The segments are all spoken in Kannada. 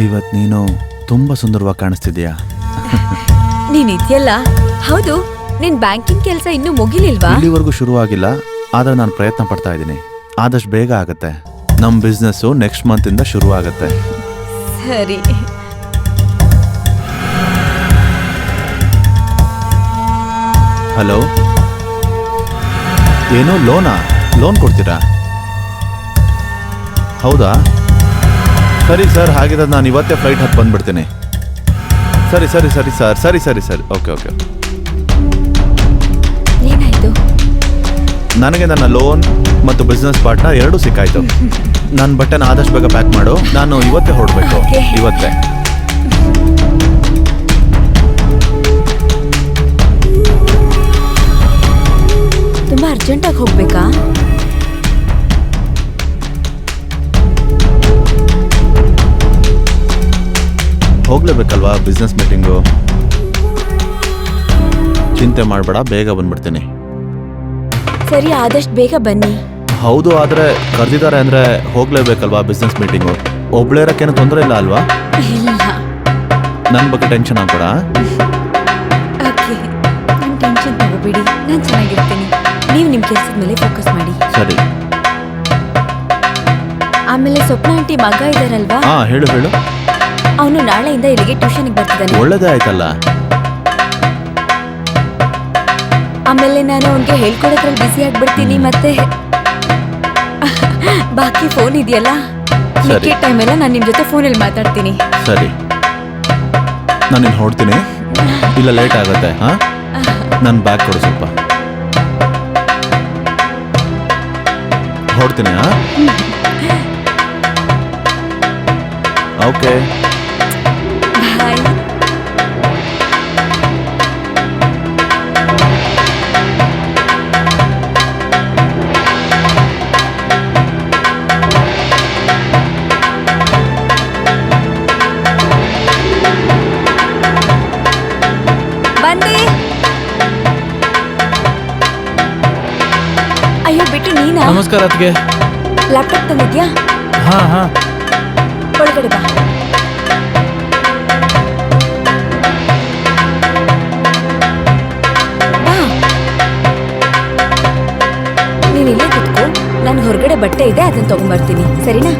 ಇವತ್ತು ನೀನು ತುಂಬಾ ಸುಂದರವಾಗಿ ಕಾಣಿಸ್ತಿದ್ಯಾ. ನೀನ್ ಇದೆಯಲ್ಲ. ಹೌದು, ನಿನ್ ಬ್ಯಾಂಕಿಂಗ್ ಕೆಲಸ ಇನ್ನೂ ಮುಗಿಲಿಲ್ವಾ? ಇಲ್ಲಿವರೆಗೂ ಶುರುವಾಗಿಲ್ಲ, ಆದ್ರೆ ನಾನು ಪ್ರಯತ್ನ ಪಡ್ತಾ ಇದ್ದೀನಿ. ಆದಷ್ಟು ಬೇಗ ಆಗತ್ತೆ. ನಮ್ಮ ಬಿಸ್ನೆಸ್ಸು ನೆಕ್ಸ್ಟ್ ಮಂತ್ ಇಂದ ಶುರು ಆಗತ್ತೆ. ಸರಿ. ಹಲೋ, ಏನು ಲೋನ್ ಕೊಡ್ತೀರಾ? ಹೌದಾ, ಸರಿ ಸರ್, ಹಾಗಿದ್ರೆ ನಾನು ಇವತ್ತೇ ಫ್ಲೈಟ್ ಹತ್ತು ಬಂದ್ಬಿಡ್ತೀನಿ. ಸರಿ ಸರ್, ಸರಿ. ಓಕೆ. ಏನಾಯ್ತು? ನನಗೆ ನನ್ನ ಲೋನ್ ಮತ್ತು ಬಿಸ್ನೆಸ್ ಪಾರ್ಟ್ನರ್ ಎರಡೂ ಸಿಕ್ಕಾಯ್ತು. ನನ್ನ ಬಟ್ಟೆನ ಆದಷ್ಟು ಬೇಗ ಪ್ಯಾಕ್ ಮಾಡು, ನಾನು ಇವತ್ತೇ ಹೊರಡಬೇಕು. ಇವತ್ತೇ. ತುಂಬಾ ಅರ್ಜೆಂಟಾಗಿ ಹೋಗ್ಬೇಕಾ? ಹೋಗ್ಲೇಬೇಕಲ್ವಾ, ಬಿಸ್ನೆಸ್ ಮೀಟಿಂಗು. ಚಿಂತೆ ಮಾಡಬೇಡ, ಬೇಗ ಬಂದ್ಬಿಡ್ತೀನಿ. ಸರಿ, ಆದಷ್ಟು ಬೇಗ ಬನ್ನಿ. ಹೌದು, ಆದರೆ ಕರೆದಿದ್ದಾರೆ ಅಂದರೆ ಹೋಗ್ಲೇಬೇಕಲ್ವಾ ಬಿಸ್ನೆಸ್ ಮೀಟಿಂಗು. ಒಬ್ಳೇ ಇರೋಕ್ಕೇನು ತೊಂದರೆ ಇಲ್ಲ ಅಲ್ವಾ? ಇಲ್ಲ. ನನ್ನ ಬಗ್ಗೆ ಟೆನ್ಷನ್ ಆಗ್ಬೇಡ. ಓಕೆ, ನಾನು ಟೆನ್ಷನ್ ತಗೋಬೇಡಿ, ನಾನು ಚೆನ್ನಾಗಿರ್ತೀನಿ. ನೀವು ನಿಮ್ಮ ಕೆಲಸದ ಮೇಲೆ ಫೋಕಸ್ ಮಾಡಿ. ಸರಿ. ಆಮೇಲೆ ಸ್ವಪ್ನ ಆಂಟಿ ಮಗ ಇದ್ದಾರಲ್ವಾ? ಹಾ, ಹೇಳು. ಅವನು ನಾಳೆಯಿಂದ ಇಲ್ಲಿಗೆ ಟ್ಯೂಷನ್ಗೆ ಬರ್ತಿದ್ದಾನೆ. ಒಳ್ಳೇದೇ ಆಯ್ತಲ್ಲ. ಆಮೇಲೆ ನಾನು ಅವನಿಗೆ ಹೇಳ್ಕೊಡೋದ್ರಲ್ಲಿ ಬಿಸಿ ಆಗ್ಬಿಡ್ತೀನಿ. ಮತ್ತೆ ಬಾಕಿ ಫೋನ್ ಇದೆಯಲ್ಲ, ಮಿಕ್ಕಿದ ಟೈಮೆಲ್ಲ ನಾನು ನಿಮ್ಮ ಜೊತೆ ಫೋನಲ್ಲಿ ಮಾತಾಡ್ತೀನಿ. ಸರಿ, ನಾನು ಹೊರಡ್ತೀನಿ. ಇಲ್ಲ, ಲೇಟ್ ಆಗುತ್ತೆ. ಹಾ, ನನ್ನ ಬ್ಯಾಗ್ ಕೊಡು ಸ್ವಲ್ಪ. ಹೊರಡ್ತೀನಿ. ಹಾ, ಓಕೆ, ಬಾಯ್. ಬಂದೆ. ಅಯ್ಯೋ ಬಿಟ್ಟು ನೀನಾ? ನಮಸ್ಕಾರ ಅತ್ತಿಗೆ. ಲ್ಯಾಪ್ಟಾಪ್ ತಂದಿದ್ಯಾ? ಹಾ, ಒಳಗಡೆ ಬಾ. ನೀನ್ ಇಲ್ಲೇ ಕುತ್ಕೋ, ನಾನು ಹೊರಗಡೆ ಬಟ್ಟೆ ಇದೆ, ಅದನ್ನ ತಗೊಂಡ್ಬರ್ತೀನಿ. ಸರಿನಾ?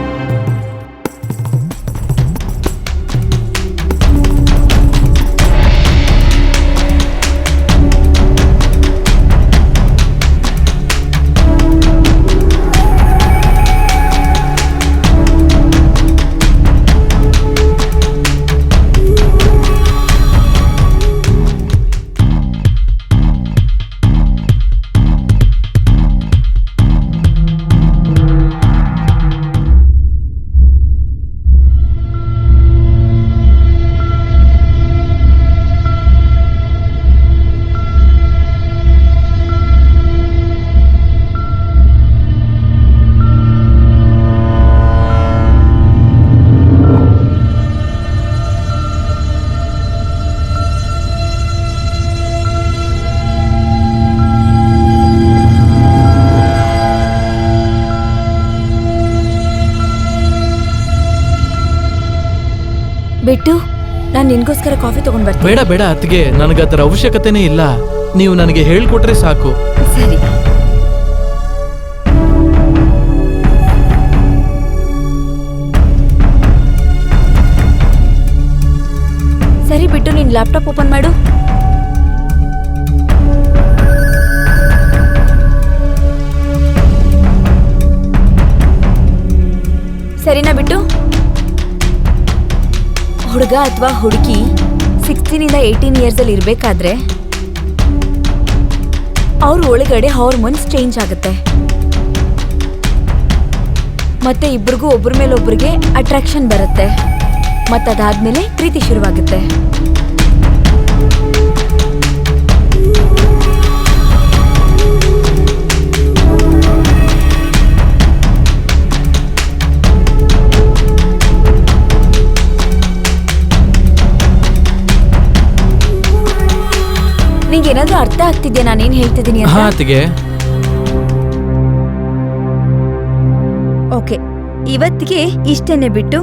ಬಿಟ್ಟು ನಾನು ನಿನ್ಗೋಸ್ಕರ ಕಾಫಿ ತಗೊಂಡ್ ಬರ್ತೀನಿ. ಬೇಡ ಅತ್ತಿಗೆ, ನನಗೆ ಅದರ ಅವಶ್ಯಕತೆನೇ ಇಲ್ಲ. ನೀವು ನನಗೆ ಹೇಳ್ಕೊಟ್ರೆ ಸಾಕು. ಸರಿ. ಸರಿ ಬಿಟ್ಟು ನೀನ್ ಲ್ಯಾಪ್ಟಾಪ್ ಓಪನ್ ಮಾಡು. ಸರಿನಾ ಬಿಟ್ಟು? ಹುಡುಗ ಅಥವಾ ಹುಡುಗಿ 16 ಇಂದ 18 ಇಯರ್ಸ್ ಅಲ್ಲಿ ಇರ್ಬೇಕಾದ್ರೆ ಅವ್ರ ಒಳಗಡೆ ಹಾರ್ಮೋನ್ಸ್ ಚೇಂಜ್ ಆಗುತ್ತೆ. ಮತ್ತೆ ಇಬ್ರಿಗೂ ಒಬ್ಬರ ಮೇಲೆ ಒಬ್ರಿಗೆ ಅಟ್ರಾಕ್ಷನ್ ಬರುತ್ತೆ. ಮತ್ತದಾದ್ಮೇಲೆ ಪ್ರೀತಿ ಶುರುವಾಗುತ್ತೆ. ನಿಂಗೇನಾದ್ರೂ ಅರ್ಥ ಆಗ್ತಿದ್ಯಾ ನಾನೇನ್ ಹೇಳ್ತಿದ್ದೀನಿ ಅಂತ? ಅತ್ತಿಗೆ. ಓಕೆ, ಇವತ್ತಿಗೆ ಇಷ್ಟೇನೆ ಬಿಟ್ಟು.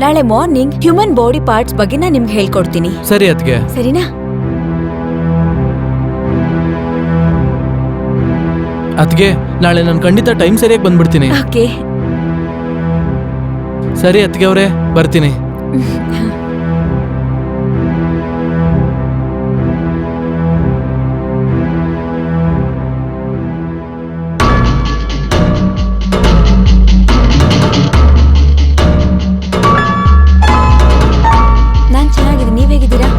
ನಾಳೆ ಮಾರ್ನಿಂಗ್ ಹ್ಯೂಮನ್ ಬಾಡಿ ಪಾರ್ಟ್ಸ್ ಬಗ್ಗೆ ನಾನು ನಿಮ್ಗೆ ಹೇಳ್ಕೊಡ್ತೀನಿ. ಸರಿ ಅದ್ಗೆ. ಸರಿನಾ? ಅದ್ಗೆ ನಾಳೆ ನಾನು ಖಂಡಿತ ಟೈಮ್ ಸರಿಯಾಗಿ ಬಂದ್ಬಿಡ್ತೀನಿ. ಓಕೆ. ಸರಿ ಅದ್ಗೆ ಅವ್ರೆ, ಬರ್ತೀನಿ. ನಾನ್ ಚೆನ್ನಾಗಿದ್ದೀನಿ, ನೀವ್ ಹೇಗಿದ್ದೀರಾ?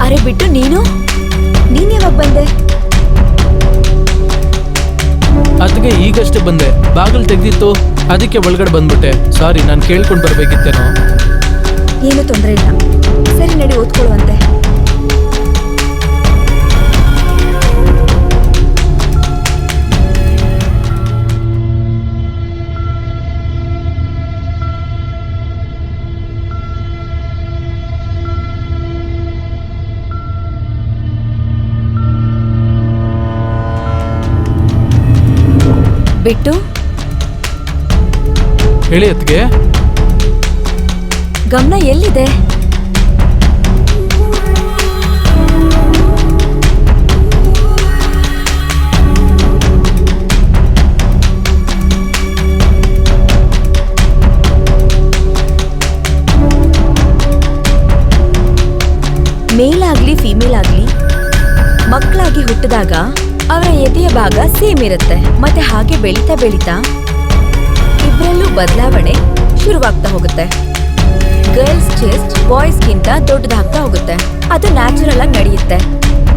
ಅರೆ ಬಿಟ್ಟು ನೀನ್ ಯಾವಾಗ ಬಂದೆ? ಅದ್ಗೆ ಈಗಷ್ಟೇ ಬಂದೆ, ಬಾಗಿಲು ತೆಗ್ದಿತ್ತು, ಅದಕ್ಕೆ ಒಳಗಡೆ ಬಂದ್ಬಿಟ್ಟೆ. ಸಾರಿ, ನಾನು ಕೇಳ್ಕೊಂಡು ಬರ್ಬೇಕಿತ್ತೇನೋ. ಏನು ತೊಂದರೆ ಇಲ್ಲ, ಸರಿ ನಡಿ ಓದ್ಕೊಳ್ಳುವಂತೆ. ಬಿಟ್ಟು ಹೇಳಿ ಅದ್ಗೆ. ಗಮನ ಎಲ್ಲಿದೆ? ಮೇಲ್ ಆಗ್ಲಿ ಫೀಮೇಲ್ ಆಗ್ಲಿ ಮಕ್ಕಳಾಗಿ ಹುಟ್ಟಿದಾಗ ಅವರ ಎದೆಯ ಭಾಗ ಸೇಮ್ ಇರುತ್ತೆ. ಮತ್ತೆ ಹಾಗೆ ಬೆಳೀತಾ ಬೆಳೀತಾ ಇಬ್ಬರಲ್ಲೂ ಬದಲಾವಣೆ ಶುರುವಾಗ್ತಾ ಹೋಗುತ್ತೆ. ಗರ್ಲ್ಸ್ ಚೆಸ್ಟ್ ಬಾಯ್ಸ್ ಗಿಂತ ದೊಡ್ಡದಾಗ್ತಾ ಹೋಗುತ್ತೆ. ಅದು ನ್ಯಾಚುರಲ್ ಆಗಿ ನಡೆಯುತ್ತೆ.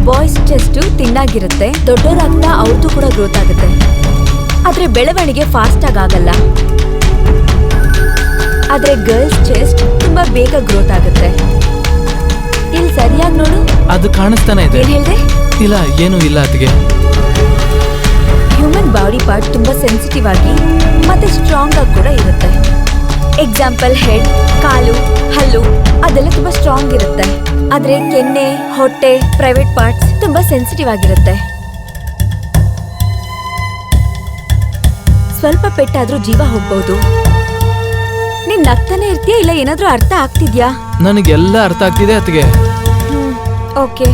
ಬಾಯ್ಸ್ ಚೆಸ್ಟ್ ತಿನ್ನಾಗಿರುತ್ತೆ, ದೊಡ್ಡವರಾಗ್ತಾ ಅವ್ರದ್ದು ಕೂಡ ಗ್ರೋತ್ ಆಗುತ್ತೆ. ಆದ್ರೆ ಬೆಳವಣಿಗೆ ಫಾಸ್ಟ್ ಆಗಿ ಆಗಲ್ಲ. ಆದ್ರೆ ಗರ್ಲ್ಸ್ ಚೆಸ್ಟ್ ತುಂಬಾ ಬೇಗ ಗ್ರೋತ್ ಆಗುತ್ತೆ. ಇಲ್ಲಿ ಸರಿಯಾಗಿ ನೋಡು. ಅದು ಕಾಣಿಸ್ತಾನೆ ಇದೆ. ಏನ್ ಹೇಳ್ದೆ? ಇಲ್ಲ, ಏನೂ ಇಲ್ಲ ಅದ್ಗೆ. ಹ್ಯೂಮನ್ ಬಾಡಿ ಪಾರ್ಟ್ ತುಂಬಾ ಸೆನ್ಸಿಟಿವ್ ಆಗಿ ಮತ್ತೆ ಸ್ಟ್ರಾಂಗ್ ಆಗಿ ಕೂಡ ಇರುತ್ತೆ. ಎಕ್ಸಾಂಪಲ್ ಹೆಡ್, ಕಾಲು, ಹಲ್ಲು ಅದೆಲ್ಲ ತುಂಬಾ ಸ್ಟ್ರಾಂಗ್ ಇರುತ್ತೆ. ಆದ್ರೆ ಕೆನ್ನೆ, ಹೊಟ್ಟೆ, ಪ್ರೈವೇಟ್ ಪಾರ್ಟ್ಸ್ ತುಂಬಾ ಸೆನ್ಸಿಟಿವ್ ಆಗಿರುತ್ತೆ. ಸ್ವಲ್ಪ ಪೆಟ್ಟಾದ್ರೂ ಜೀವ ಹೋಗ್ಬಹುದು. ನೀನ್ ನಗ್ತಾನೆ ಇರ್ತೀಯಾ ಇಲ್ಲ ಏನಾದ್ರೂ ಅರ್ಥ ಆಗ್ತಿದ್ಯಾ? ನನಗೆಲ್ಲ ಅರ್ಥ ಆಗ್ತಿದೆ ಅದ್ಗೆ. ಓಕೆ.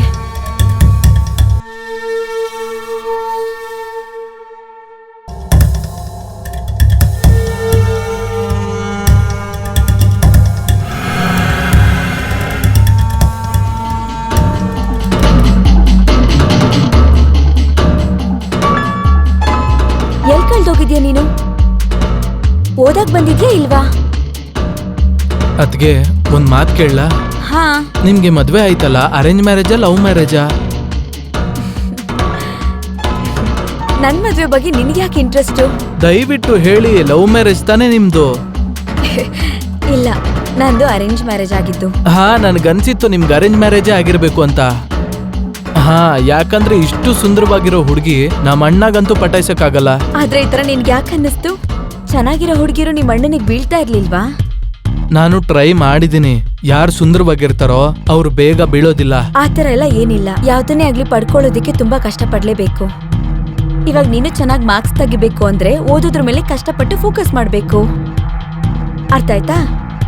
ಎಲ್ ಕಳ್ದೋಗಿದ್ಯಾ ನೀನು? ಓದಕ್ ಬಂದಿದ್ಯಾ ಇಲ್ವಾ? ಅದ್ಗೆ ಒಂದ್ ಮಾತು ಕೇಳಲ್ಲ? ಹಾ. ನಿಮ್ಗೆ ಮದ್ವೆ ಆಯ್ತಲ್ಲ, ಅರೇಂಜ್ ಮ್ಯಾರೇಜಾ ಲವ್ ಮ್ಯಾರೇಜಾ? ನನ್ ಮದ್ವೆ ಬಗ್ಗೆ ನಿನ್ಗೆ ಯಾಕೆ ಇಂಟ್ರೆಸ್ಟ್? ದಯವಿಟ್ಟು ಹೇಳಿ, ಲವ್ ಮ್ಯಾರೇಜ್ ತಾನೇ ನಿಮ್ದು? ಇಲ್ಲ, ನಂದು ಅರೇಂಜ್ ಮ್ಯಾರೇಜ್ ಆಗಿದ್ದು. ಹಾ, ನನ್ಗನ್ಸಿತ್ತು ನಿಮ್ಗೆ ಅರೇಂಜ್ ಮ್ಯಾರೇಜೇ ಆಗಿರ್ಬೇಕು ಅಂತ. ಹಾ, ಯಾಕಂದ್ರೆ ಇಷ್ಟು ಸುಂದರವಾಗಿರೋ ಹುಡುಗಿ ನಮ್ಮ ಅಣ್ಣಗಂತೂ ಪಟಾಯಿಸಕ್ಕಾಗಲ್ಲ. ಆದ್ರೆ ಈ ತರ ನಿನ್ಗೆ ಯಾಕೆ ಅನ್ನಿಸ್ತು? ಚೆನ್ನಾಗಿರೋ ಹುಡುಗಿರು ನಿಮ್ ಅಣ್ಣನಿಗೆ ಬೀಳ್ತಾ ಇರ್ಲಿಲ್ವಾ? ನಾನು ಟ್ರೈ ಮಾಡಿದೀನಿ. ಯಾರು ಸುಂದರವಾಗಿರ್ತಾರೋ ಅವ್ರು ಬೇಗ ಬೀಳೋದಿಲ್ಲ. ಆತರ ಎಲ್ಲ ಏನಿಲ್ಲ. ಯಾವ್ದನ್ನೇ ಆಗ್ಲಿ ಪಡ್ಕೊಳ್ಳೋದಿಕ್ಕೆ ತುಂಬಾ ಕಷ್ಟ ಪಡ್ಲೇಬೇಕು. ಇವಾಗ ನೀನು ಚೆನ್ನಾಗಿ ಮಾರ್ಕ್ಸ್ ತೆಗಿಬೇಕು ಅಂದ್ರೆ ಓದೋದ್ರ ಮೇಲೆ ಕಷ್ಟಪಟ್ಟು ಫೋಕಸ್ ಮಾಡ್ಬೇಕು. ಅರ್ಥ ಆಯ್ತಾ?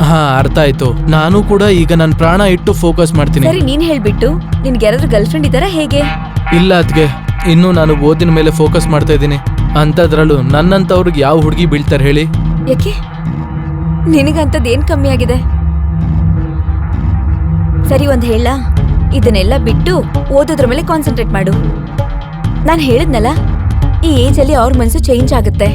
ಹಾ, ಅರ್ಥ ಆಯ್ತು. ನಾನು ಕೂಡ ಈಗ ನನ್ನ ಪ್ರಾಣ ಇಟ್ಟು ಫೋಕಸ್ ಮಾಡ್ತೀನಿ. ಸರಿ, ನೀನ್ ಹೇಳ್ಬಿಟ್ಟು ನಿನ್ಗೆ ಯಾರಾದ್ರೂ ಗರ್ಲ್ ಫ್ರೆಂಡ್ ಇದಾರ ಹೇಗೆ? ಇಲ್ಲ ಅದ್ಗೆ, ಇನ್ನು ನಾನು ಓದಿನ ಮೇಲೆ ಫೋಕಸ್ ಮಾಡ್ತಾ ಇದ್ದೀನಿ. ಅಂತದ್ರಲ್ಲೂ ನನ್ನಂತವ್ರಿಗೆ ಯಾವ ಹುಡುಗಿ ಬೀಳ್ತಾರೆ ಹೇಳಿ? ಯಾಕೆ? ನಿನಗಂತದ್ ಏನ್ ಕಮ್ಮಿ ಆಗಿದೆ? ಸರಿ, ಒಂದ್ ಹೇಳ, ಇದನ್ನೆಲ್ಲ ಬಿಟ್ಟು ಓದೋದ್ರ ಮೇಲೆ ಕಾನ್ಸಂಟ್ರೇಟ್ ಮಾಡು. ನಾನ್ ಹೇಳಿದ್ನಲ್ಲ, ಈ ಏಜ್ ಅಲ್ಲಿ ಅವ್ರ ಮನ್ಸು ಚೇಂಜ್ ಆಗುತ್ತೆ.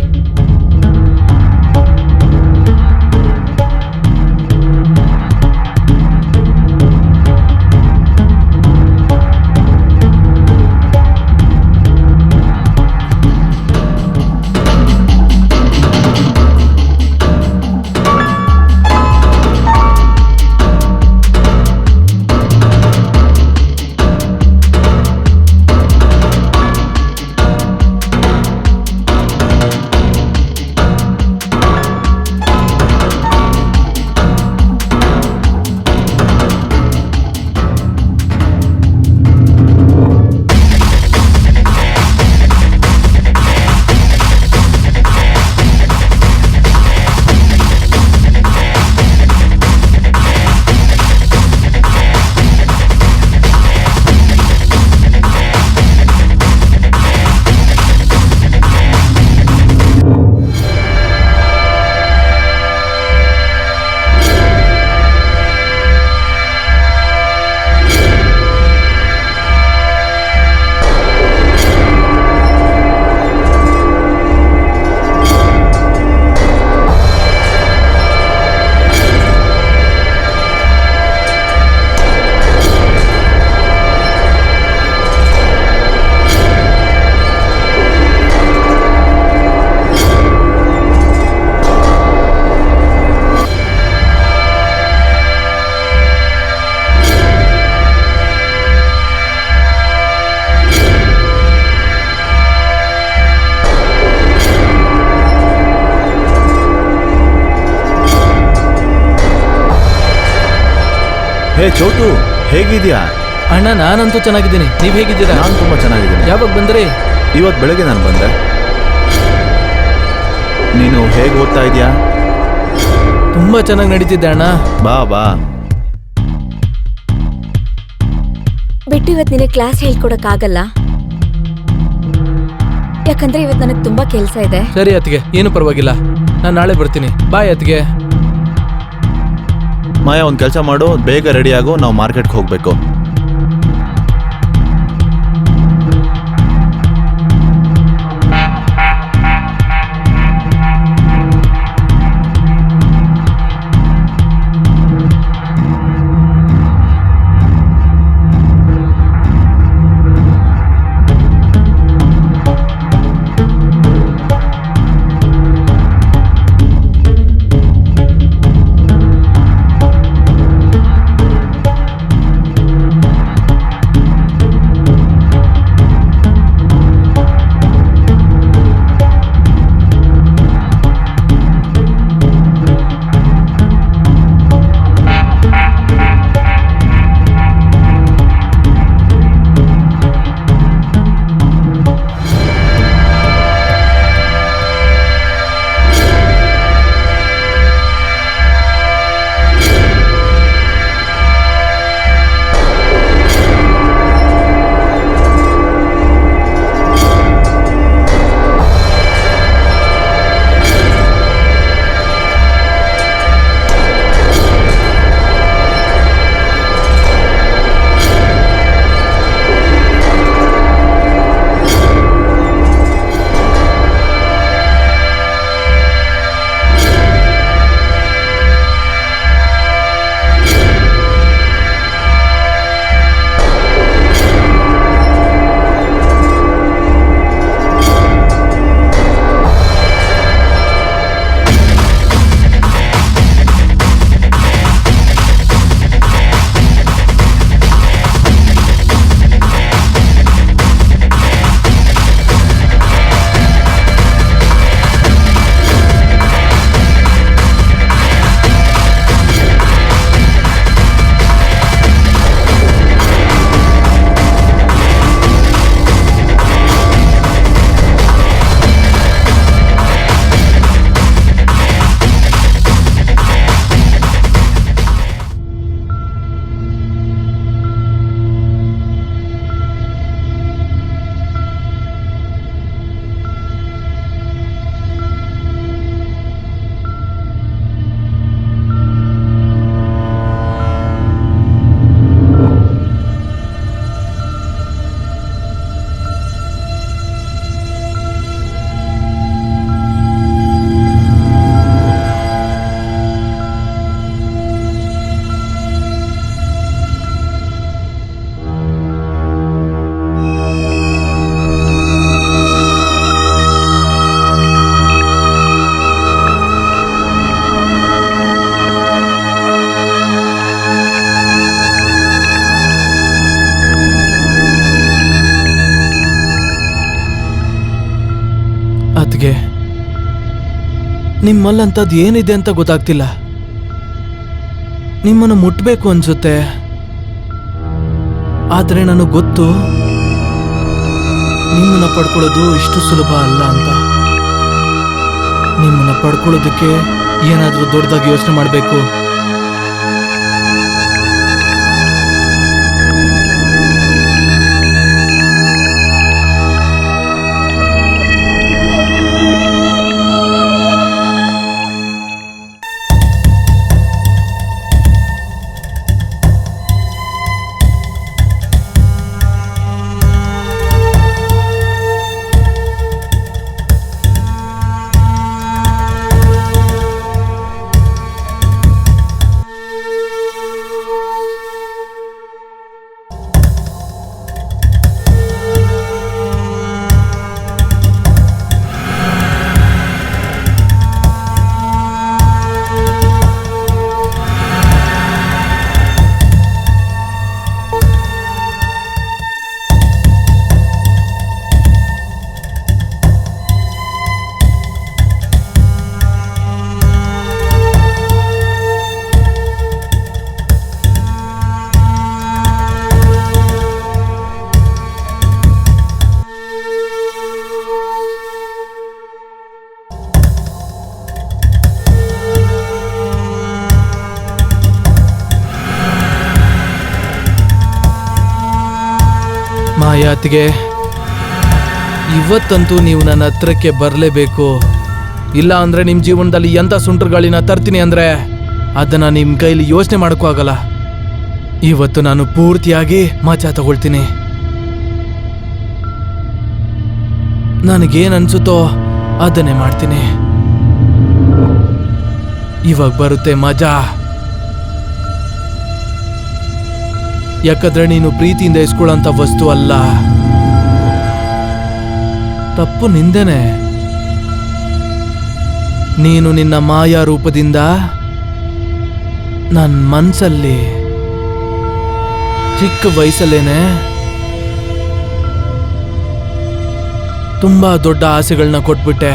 ಹೇ ಚೋಟು, ಹೇಗಿದ್ಯಾ? ಅಣ್ಣ, ನಾನಂತೂ ಚೆನ್ನಾಗಿದ್ದೀನಿ. ನೀವ್ ಹೇಗಿದ್ದೀರಾ? ನಾನು ತುಂಬಾ ಚೆನ್ನಾಗಿದ್ದೀನಿ. ಯಾವಾಗ ಬಂದ್ರಿ? ಇವತ್ತು ಬೆಳಗ್ಗೆ ನಾನು ಬಂದೆ. ನೀನು ಹೇಗೆ ಓದ್ತಾ ಇದೀಯಾ? ತುಂಬಾ ಚೆನ್ನಾಗಿ ನಡೀತಿದ್ದೆ ಅಣ್ಣ. ಬಾ ಬಾ. ಬಿಟ್ಟು ಇವತ್ತು ನಿನಗೆ ಕ್ಲಾಸ್ ಹೇಳ್ಕೊಡಕ್ ಆಗಲ್ಲ, ಯಾಕಂದ್ರೆ ಇವತ್ತು ನನಗೆ ತುಂಬಾ ಕೆಲಸ ಇದೆ. ಸರಿ ಅತ್ತಿಗೆ, ಏನು ಪರವಾಗಿಲ್ಲ, ನಾನು ನಾಳೆ ಬರ್ತೀನಿ. ಬಾಯ್ ಅತ್ತಿಗೆ. ಮಾಯಾ, ಒಂದು ಕೆಲಸ ಮಾಡು, ಬೇಗ ರೆಡಿ ಆಗು, ನಾವು ಮಾರ್ಕೆಟ್ಗೆ ಹೋಗ್ಬೇಕು. ನಿಮ್ಮಲ್ಲಂಥದ್ದು ಏನಿದೆ ಅಂತ ಗೊತ್ತಾಗ್ತಿಲ್ಲ. ನಿಮ್ಮನ್ನು ಮುಟ್ಬೇಕು ಅನ್ಸುತ್ತೆ, ಆದ್ರೆ ನನಗೆ ಗೊತ್ತು ನಿಮ್ಮನ್ನ ಪಡ್ಕೊಳ್ಳೋದು ಇಷ್ಟು ಸುಲಭ ಅಲ್ಲ ಅಂತ. ನಿಮ್ಮನ್ನ ಪಡ್ಕೊಳ್ಳೋದಕ್ಕೆ ಏನಾದ್ರೂ ದೊಡ್ಡದಾಗಿ ಯೋಚನೆ ಮಾಡಬೇಕು. ಮಾಯಾತಿಗೆ, ಇವತ್ತಂತೂ ನೀವು ನನ್ನ ಹತ್ರಕ್ಕೆ ಬರಲೇಬೇಕು. ಇಲ್ಲ ಅಂದ್ರೆ ನಿಮ್ಮ ಜೀವನದಲ್ಲಿ ಎಂಥ ಸುಂಟರ್ಗಾಳಿನ ತರ್ತೀನಿ ಅಂದ್ರೆ ಅದನ್ನ ನಿಮ್ಮ ಕೈಲಿ ಯೋಚನೆ ಮಾಡೋಕ್ಕೂ ಆಗಲ್ಲ. ಇವತ್ತು ನಾನು ಪೂರ್ತಿಯಾಗಿ ಮಜಾ ತಗೊಳ್ತೀನಿ. ನನಗೇನು ಅನ್ಸುತ್ತೋ ಅದನ್ನೇ ಮಾಡ್ತೀನಿ. ಇವಾಗ ಬರುತ್ತೆ ಮಜಾ. ಯಾಕಂದ್ರೆ ನೀನು ಪ್ರೀತಿಯಿಂದ ಇಸ್ಕೊಳ್ಳೋಂಥ ವಸ್ತು ಅಲ್ಲ. ತಪ್ಪು ನಿಂದೇನೆ. ನೀನು ನಿನ್ನ ಮಾಯಾ ರೂಪದಿಂದ ನನ್ನ ಮನ್ಸಲ್ಲಿ ಚಿಕ್ಕ ವಯಸ್ಸಲ್ಲೇನೆ ತುಂಬಾ ದೊಡ್ಡ ಆಸೆಗಳನ್ನ ಕೊಟ್ಬಿಟ್ಟೆ.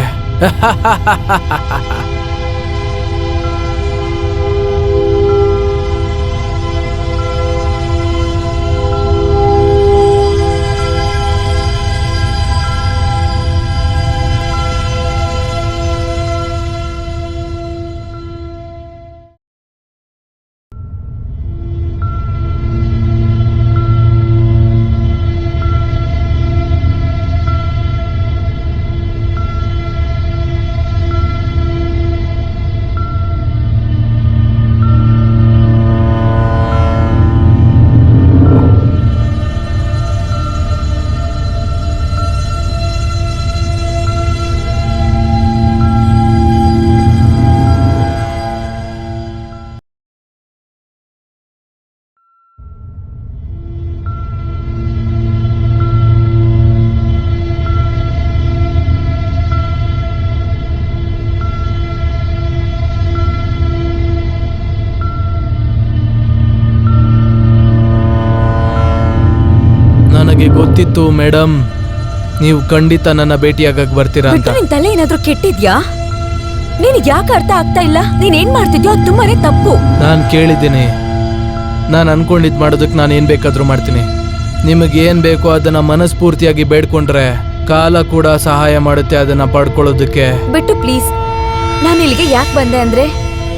ನನಗೆ ಗೊತ್ತಿತ್ತು ಮೇಡಮ್, ನೀವು ಖಂಡಿತ ನನ್ನ ಭೇಟಿಯಾಗಕ್ಕೆ ಬರ್ತೀರಾ ಅಂತ. ನಿನ್ ತಲೆ ಏನಾದ್ರೂ ಕೆಟ್ಟಿದ್ಯಾ? ನಿನಗೆ ಯಾಕೆ ಅರ್ಥ ಆಗ್ತಾ ಇಲ್ಲ? ನೀನ್ ಏನ್ ಮಾಡ್ತಿದ್ಯೋ ಅದು ತುಂಬಾನೇ ತಪ್ಪು. ನಾನು ಕೇಳಿದ್ದೀನಿ. ನಾನು ಅನ್ಕೊಂಡಿದ್ ಮಾಡೋದಕ್ಕೆ ನಾನು ಏನ್ ಬೇಕಾದ್ರೂ ಮಾಡ್ತೀನಿ. ನಿಮಗೆ ಏನ್ ಬೇಕೋ ಅದನ್ನ ಮನಸ್ಫೂರ್ತಿಯಾಗಿ ಬೇಡ್ಕೊಂಡ್ರೆ ಕಾಲ ಕೂಡ ಸಹಾಯ ಮಾಡುತ್ತೆ ಅದನ್ನ ಪಡ್ಕೊಳ್ಳೋದಕ್ಕೆ. ಬಿಟ್ಟು ಪ್ಲೀಸ್. ನಾನು ಇಲ್ಲಿಗೆ ಯಾಕೆ ಬಂದೆ ಅಂದ್ರೆ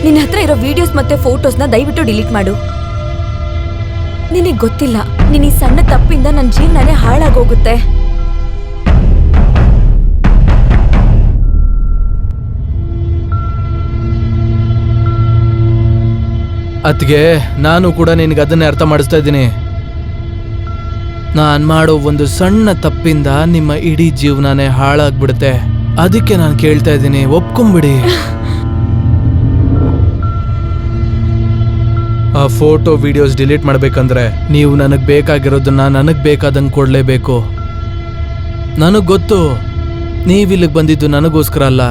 ನಿನ್ನ ಹತ್ರ ಇರೋ ವಿಡಿಯೋಸ್ ಮತ್ತೆ ಫೋಟೋಸ್ನ ದಯವಿಟ್ಟು ಡಿಲೀಟ್ ಮಾಡು. ನಿನಗೆ ಗೊತ್ತಿಲ್ಲ, ನೀನ್ ಈ ಸಣ್ಣ ತಪ್ಪಿಂದ ನನ್ನ ಜೀವನನೇ ಹಾಳಾಗೋಗುತ್ತೆ. ಅದ್ಗೆ ನಾನು ಕೂಡ ನಿನಗೆ ಅದನ್ನೇ ಅರ್ಥ ಮಾಡಿಸ್ತಾ ಇದ್ದೀನಿ. ನಾನು ಮಾಡೋ ಒಂದು ಸಣ್ಣ ತಪ್ಪಿಂದ ನಿಮ್ಮ ಇಡೀ ಜೀವನನೇ ಹಾಳಾಗ್ಬಿಡುತ್ತೆ. ಅದಕ್ಕೆ ನಾನು ಕೇಳ್ತಾ ಇದ್ದೀನಿ, ಒಪ್ಕೊಂಬಿಡಿ. ಆ ಫೋಟೋ ವಿಡಿಯೋಸ್ ಡಿಲೀಟ್ ಮಾಡ್ಬೇಕಂದ್ರೆ ನೀವು ನನಗೆ ಬೇಕಾಗಿರೋದನ್ನ ನನಗೆ ಬೇಕಾದಂಗೆ ಕೊಡಲೇಬೇಕು. ನನಗೆ ಗೊತ್ತು ನೀವಿಲ್ಲಿಗೆ ಬಂದಿದ್ದು ನನಗೋಸ್ಕರ ಅಲ್ಲ,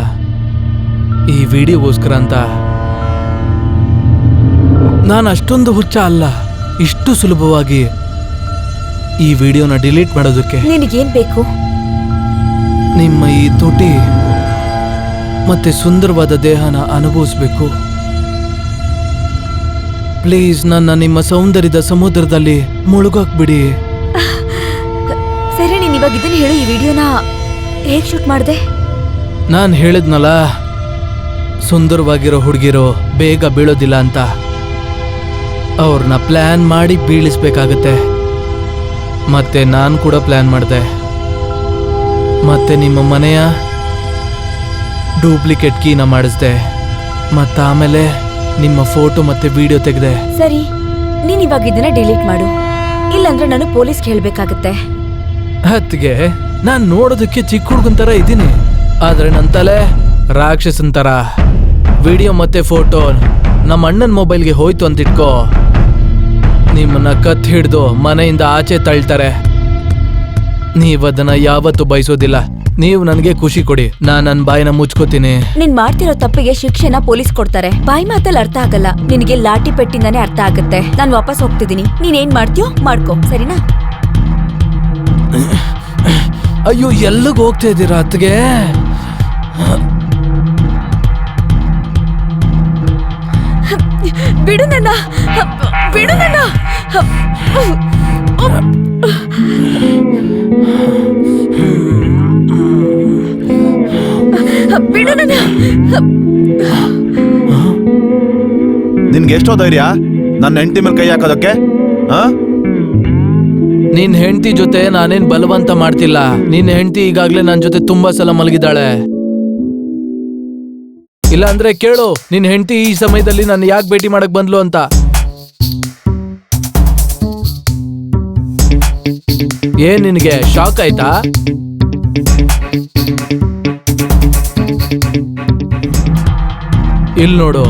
ಈ ವಿಡಿಯೋಗೋಸ್ಕರ ಅಂತ. ನಾನು ಅಷ್ಟೊಂದು ಹುಚ್ಚ ಅಲ್ಲ ಇಷ್ಟು ಸುಲಭವಾಗಿ ಈ ವಿಡಿಯೋನ ಡಿಲೀಟ್ ಮಾಡೋದಕ್ಕೆ. ನಿನಗೇನ್ ಬೇಕು? ನಿಮ್ಮ ಈ ತುಟಿ ಮತ್ತೆ ಸುಂದರವಾದ ದೇಹನ ಅನುಭವಿಸ್ಬೇಕು. ಪ್ಲೀಸ್ ನನ್ನ ನಿಮ್ಮ ಸೌಂದರ್ಯದ ಸಮುದ್ರದಲ್ಲಿ ಮುಳುಗಾಕ್ಬಿಡಿ. ಸರಿ, ನೀನ್ ಇವಾಗ ಇದನ್ನ ಹೇಳು, ಈ ವಿಡಿಯೋನ ಹೇಗ್ ಶೂಟ್ ಮಾಡ್ದೆ? ನಾನು ಹೇಳಿದ್ನಲ್ಲ, ಸುಂದರವಾಗಿರೋ ಹುಡುಗಿರು ಬೇಗ ಬೀಳೋದಿಲ್ಲ ಅಂತ. ಅವ್ರನ್ನ ಪ್ಲಾನ್ ಮಾಡಿ ಬೀಳಿಸ್ಬೇಕಾಗತ್ತೆ. ಮತ್ತೆ ನಾನು ಕೂಡ ಪ್ಲಾನ್ ಮಾಡಿದೆ. ಮತ್ತೆ ನಿಮ್ಮ ಮನೆಯ ಡೂಪ್ಲಿಕೇಟ್ ಕೀನ ಮಾಡಿಸ್ದೆ. ಮತ್ತೆ ಆಮೇಲೆ ನಿಮ್ಮ ಫೋಟೋ ಮತ್ತೆ ವಿಡಿಯೋ ತೆಗೆದೆ. ಸರಿ, ನೀನ್ ಇವಾಗ ಇದನ್ನ ಡಿಲೀಟ್ ಮಾಡು, ಇಲ್ಲಾಂದ್ರೆ ನಾನು ಪೊಲೀಸ್ಗೆ ಹೇಳ್ಬೇಕಾಗತ್ತೆ. ಅತ್ತಿಗೆ, ನಾನ್ ನೋಡೋದಕ್ಕೆ ಚಿಕ್ಕ ಹುಡುಗನ್ ತರ ಇದ್ದೀನಿ, ಆದ್ರೆ ನನ್ನ ತಲೆ ರಾಕ್ಷಸನ್ ತರ. ವಿಡಿಯೋ ಮತ್ತೆ ಫೋಟೋ ನಮ್ಮ ಅಣ್ಣನ ಮೊಬೈಲ್ಗೆ ಹೋಯ್ತು ಅಂತ ಇಟ್ಕೋ, ನಿಮ್ಮನ್ನ ಕತ್ ಹಿಡ್ದು ಮನೆಯಿಂದ ಆಚೆ ತಳ್ತಾರೆ. ನೀವದನ್ನ ಯಾವತ್ತೂ ಬಯಸೋದಿಲ್ಲ. ನೀವು ನನಗೆ ಖುಷಿ ಕೊಡಿ, ನಾನ್ ನನ್ನ ಬಾಯಿನ ಮುಚ್ಕೋತೀನಿ. ನೀನ್ ಮಾಡ್ತಿರೋ ತಪ್ಪಿಗೆ ಶಿಕ್ಷೆನ ಪೊಲೀಸ್ ಕೊಡ್ತಾರೆ. ಬಾಯಿ ಮಾತಲ್ಲಿ ಅರ್ಥ ಆಗಲ್ಲ, ನಿನಗೆ ಲಾಠಿ ಪೆಟ್ಟಿಂದಾನೇ ಅರ್ಥ ಆಗುತ್ತೆ. ನಾನ್ ವಾಪಸ್ ಹೋಗ್ತಿದ್ದೀನಿ, ನೀನ್ ಏನ್ ಮಾಡ್ತೀಯೋ ಮಾಡ್ಕೋ, ಸರಿನಾ? ಅಯ್ಯೋ, ಎಲ್ಲಿಗೆ ಹೋಗ್ತಾ ಇದ್ದೀರಾ ಅತ್ತಿಗೆ? ಬಿಡು ನನ್ನ, ಬಿಡು ನನ್ನ. ಬಿಡು ನನ್ನ. ನಿನ್ಗೆ ಎಷ್ಟೋ ಧೈರ್ಯ ನನ್ನ ಹೆಂಡತಿ ಮೇಲೆ ಕೈ ಹಾಕೋದಕ್ಕೆ? ನಿನ್ ಹೆಂಡತಿ ಜೊತೆ ನಾನೇನ್ ಬಲವಂತ ಮಾಡ್ತಿಲ್ಲ. ನಿನ್ ಹೆಂಡತಿ ಈಗಾಗ್ಲೇ ನನ್ ಜೊತೆ ತುಂಬಾ ಸಲ ಮಲಗಿದ್ದಾಳೆ. ಇಲ್ಲ ಅಂದ್ರೆ ಕೇಳು, ನಿನ್ ಹೆಂಡತಿ ಈ ಸಮಯದಲ್ಲಿ ನಾನು ಯಾಕೆ ಭೇಟಿ ಮಾಡಕ್ ಬಂದ್ಲು ಅಂತ. ಏನ್ ನಿನಗೆ ಶಾಕ್ ಆಯ್ತಾ? ಇಲ್ ನೋಡು,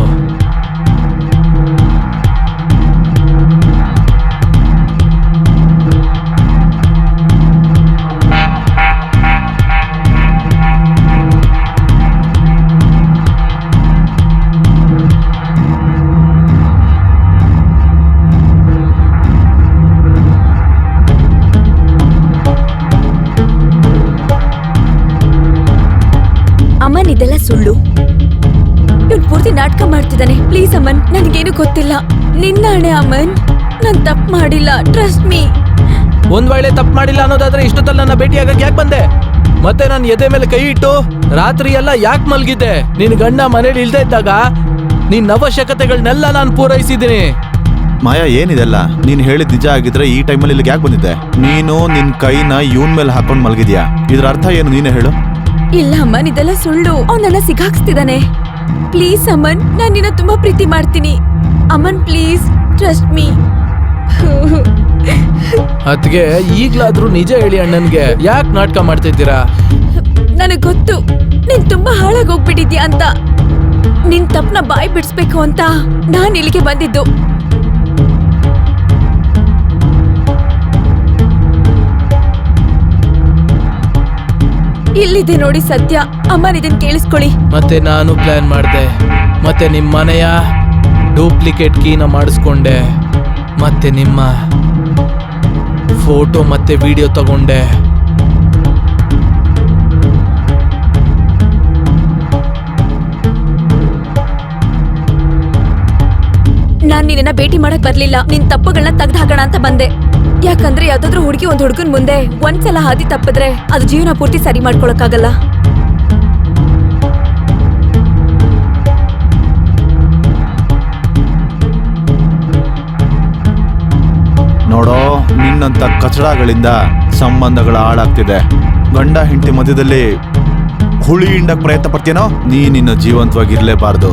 ಅಮ್ಮನ್ ಇದೆಲ್ಲ ಸುಳ್ಳು. ಇವ್ನು ಪೂರ್ತಿ ನಾಟಕ ಮಾಡ್ತಿದ್ದಾನೆ. ಪ್ಲೀಸ್ ಅಮ್ಮನ್, ನನ್ಗೇನು ಗೊತ್ತಿಲ್ಲ. ನಿನ್ನ ಹಣೆ ಅಮ್ಮನ್, ನಾನ್ ತಪ್ಪು ಮಾಡಿಲ್ಲ, ಟ್ರಸ್ಟ್ ಮೀ. ಒಂದ್ ವೇಳೆ ತಪ್ಪು ಮಾಡಿಲ್ಲ ಅನ್ನೋದಾದ್ರೆ ಇಷ್ಟೊತ್ತಲ್ಲಿ ನನ್ನ ಭೇಟಿ ಆಗಕ್ಕೆ ಯಾಕೆ ಬಂದೆ? ಮತ್ತೆ ನಾನು ಎದೆ ಮೇಲೆ ಕೈ ಇಟ್ಟು ರಾತ್ರಿ ಎಲ್ಲ ಯಾಕೆ ಮಲ್ಗಿದ್ದೆ? ನಿನ್ ಗಂಡ ಮನೇಲಿ ಇಲ್ದೇ ಇದ್ದಾಗ ನಿನ್ ಅವಶ್ಯಕತೆಗಳನ್ನೆಲ್ಲ ನಾನು ಪೂರೈಸಿದ್ದೀನಿ. ಮಾಯಾ, ಏನಿದೆಲ್ಲ? ನೀನ್ ಹೇಳಿದ್ ನಿಜ ಆಗಿದ್ರೆ ಈ ಟೈಮಲ್ಲಿ ಇಲ್ಲಿಗೆ ಯಾಕೆ ಬಂದಿದ್ದೆ? ನೀನು ನಿನ್ ಕೈನ ಇವನ್ ಮೇಲೆ ಹಾಕೊಂಡ್ ಮಲಗಿದ್ಯಾ. ಇದ್ರ ಅರ್ಥ ಏನು, ನೀನೇ ಹೇಳು. ಇಲ್ಲ ಅಮ್ಮನ್, ಇದೆಲ್ಲ ಸುಳ್ಳು. ಅವನನ್ನ ಸಿಗಾಕ್ಸ್ತಿದ್ದಾನೆ. ಪ್ಲೀಸ್ ಅಮ್ಮನ್, ನಾನು ನಿನ್ನ ತುಂಬಾ ಪ್ರೀತಿ ಮಾಡ್ತೀನಿ. ಅಮ್ಮನ್ ಪ್ಲೀಸ್, ಟ್ರಸ್ಟ್ ಮೀ. ಅದ್ಗೆ ಈಗ್ಲಾದ್ರೂ ನಿಜ ಹೇಳಿ ಅಣ್ಣನ್ಗೆ, ಯಾಕೆ ನಾಟಕ ಮಾಡ್ತಿದ್ದೀರಾ? ನನಗ್ ಗೊತ್ತು ನೀನ್ ತುಂಬಾ ಹಾಳಾಗಿ ಹೋಗ್ಬಿಟ್ಟಿದ್ಯಾ ಅಂತ. ನಿನ್ ತಪ್ಪನ ಬಾಯಿ ಬಿಡಿಸ್ಬೇಕು ಅಂತ ನಾನ್ ಇಲ್ಲಿಗೆ ಬಂದಿದ್ದು. ಇಲ್ಲಿದೆ ನೋಡಿ ಸತ್ಯ. ಅಮ್ಮನ್ ಇದನ್ ಕೇಳಿಸ್ಕೊಳ್ಳಿ. ಮತ್ತೆ ನಾನು ಪ್ಲಾನ್ ಮಾಡಿದೆ. ಮತ್ತೆ ನಿಮ್ಮ ಮನೆಯ ಡೂಪ್ಲಿಕೇಟ್ ಕೀನ ಮಾಡಿಸ್ಕೊಂಡೆ. ಮತ್ತೆ ನಿಮ್ಮ ಫೋಟೋ ಮತ್ತೆ ವಿಡಿಯೋ ತಗೊಂಡೆ. ನಾನ್ ನಿನ್ನ ಭೇಟಿ ಮಾಡಕ್ ಬರ್ಲಿಲ್ಲ, ನಿನ್ ತಪ್ಪುಗಳನ್ನ ತೆಗ್ದು ಹಾಕೋಣ ಅಂತ ಬಂದೆ. ಯಾಕಂದ್ರೆ ಯಾವ್ದಾದ್ರು ಹುಡುಗಿ ಒಂದ್ ಹುಡುಗನ್ ಮುಂದೆ ಒಂದ್ಸಲ ಹಾದಿ ತಪ್ಪಿದ್ರೆ ಅದು ಜೀವನ ಪೂರ್ತಿ ಸರಿ ಮಾಡ್ಕೊಳಕ್ಕಾಗಲ್ಲ. ನೋಡೋ, ನಿನ್ನಂತ ಕಚಡಗಳಿಂದ ಸಂಬಂಧಗಳ ಹಾಳಾಗ್ತಿದೆ. ಗಂಡ ಹೆಂಡತಿ ಮಧ್ಯದಲ್ಲಿ ಹುಳಿ ಹಿಂಡಕ್ ಪ್ರಯತ್ನ ಪಡ್ತೀನೋ, ನೀ ನಿನ್ನ ಜೀವಂತವಾಗಿರ್ಲೇಬಾರ್ದು.